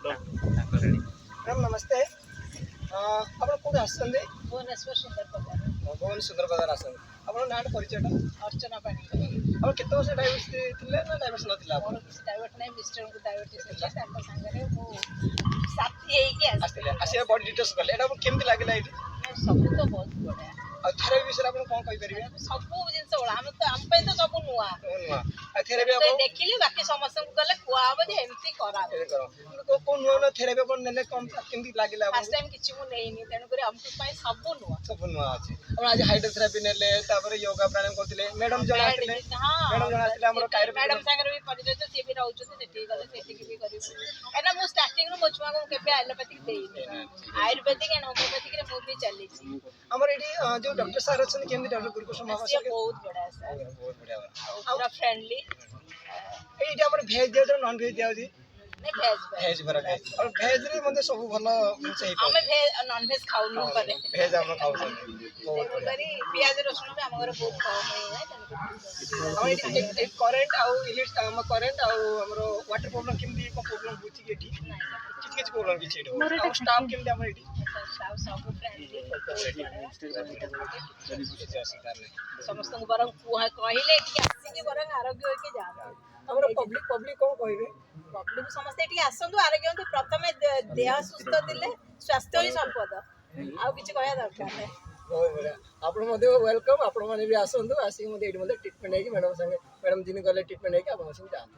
Ma'am नमस्ते ଆପଣ କୋଉଠି ଆସୁଛନ୍ତି? भुवनेश्वर सुंदर पदार ଭୁବନ ସୁନ୍ଦର ବଜାର ଆସନ୍ତି। ଆପଣଙ୍କ ନାଁଟା ପରିଚୟଟା? अर्चना पाणी ଆପଣ କେତେ ବର୍ଷ ଡାଇବେଟିସ୍ ଥିଲେ ନା ଡାଇବେଟିସ୍ ନଥିଲା ଆପଣ? मोर किसी डायबेट नहीं मिस्टर को डायबिटीज है तांको सांगरे मो साथी हेई के ଆସିଥିଲେ ଆସିବା ବଡି ଡିଟେଲ୍ସ କଲେ ଏଇଟା ଆପଣଙ୍କୁ କେମିତି ଲାଗିଲା ଏଇଠି? सब तो बहुत बड़ा ଆଉ ଥେରାପି ବିଷୟରେ ଆପଣ କ'ଣ କହିପାରିବେ? सब जिनस बड़ा हम तो हम पे तो सब नुआ ନୂଆ ଆଉ ଥେରାପି ଆପଣ देखिली बाकी समस्त को गले कुआ हम जे एमती करा କୋଉ ନୂଆ ନୂଆ ଥେରାପି ଆପଣ ନେଲେ କେମିତି ଲାଗିଲା फर्स्ट ଆପଣଙ୍କୁ? टाइम किछि मु नहीं नी तेनु करे हमको पाई सब नुआ ସବୁ ନୂଆ ଅଛି। ଆପଣ ଆଜି ହାଇଡ୍ରୋଥେରାପି ନେଲେ ତାପରେ ୟୋଗା ପ୍ରାଣାୟାମ କରୁଥିଲେ ମ୍ୟାଡାମ ଜଣେ ଆସିଥିଲେ ମ୍ୟାଡାମ ଜଣେ ଆସିଥିଲେ ଆମର मैडम सांगरे भी परिचय तो से भी रहउछन सेठी गले सेठी भी करियो एना मु स्टार्टिंग रो मोचुआ को केबे एलोपैथिक देई आयुर्वेदिक एंड होम्योपैथिक रे मु भी चली छी ଆମର ଏଠି ଯୋଉ ଡକ୍ଟର ସାର୍ ଅଛନ୍ତି କେମିତି ଡକ୍ଟର ଗୁରୁକୁଶ से ମହାଶୟ? बहुत बड़ा सर ବହୁତ ବଢିଆ पूरा फ्रेंडली ଏଇଠି ଆମର ଭେଜ ଦିଆଯାଉଛି ନନ ଭେଜ ଦିଆଯାଉଛି? नहीं भेज ଭେଜ ଭେରାଇଟି ଆଉ ଭେଜ ରେ ମଧ୍ୟ ସବୁ ଭଲ ଜିନିଷ हमें ହେଇପାରୁଛି। भेज नॉन भेज खाऊ नु करे ଭେଜ ଆମର ଖାଉଛନ୍ତି ବହୁତ तेनु ବଢିଆ। करी प्याज रसुन भी हम घर बहुत कम है ଆମର ଏଠି କରେଣ୍ଟ ଆଉ ଇଲେକ୍ଟ୍ରି ଆମ କରେଣ୍ଟ ଆଉ ଆମର ୱାଟର ପ୍ରୋବ୍ଲେମ କେମିତି କ'ଣ ପ୍ରୋବ୍ଲେମ ହଉଛି କି ଏଠି? କିଛି କିଛି ପ୍ରୋବ୍ଲେମ କିଛି ଏଠି ହଉନି। ଆଉ ଷ୍ଟାଫ କେମିତି ଆମର ଏଠି? सब फ्रेंडली କିଛି ଅସୁବିଧା ନାହିଁ। समस्त को बरं कहले टिके आसी की बरं आरोग्य होके जा ଆମର ପବ୍ଲିକ କ'ଣ କହିବେ? पब्लिक समस्त एठी आसंतु आरोग्य होते प्रथमे देह सुस्थ दिले स्वास्थ्य ही संपद आउ किछि कहया दरकार नै ବହୁତ ବଢ଼ିଆ ଆପଣ ମଧ୍ୟ ୱେଲକମ୍ ଆପଣମାନେ ବି ଆସନ୍ତୁ ଆସିକି ମଧ୍ୟ ଏଇଠି ମଧ୍ୟ ଟ୍ରିଟମେଣ୍ଟ ହେଇକି ମ୍ୟାଡ଼ାମ ସାଙ୍ଗେ ମ୍ୟାଡ଼ାମ ଦିନ ଗଲେ ଟ୍ରିଟମେଣ୍ଟ ହେଇକି ଆପଣଙ୍କ ସାଙ୍ଗେ ଯାଆନ୍ତୁ।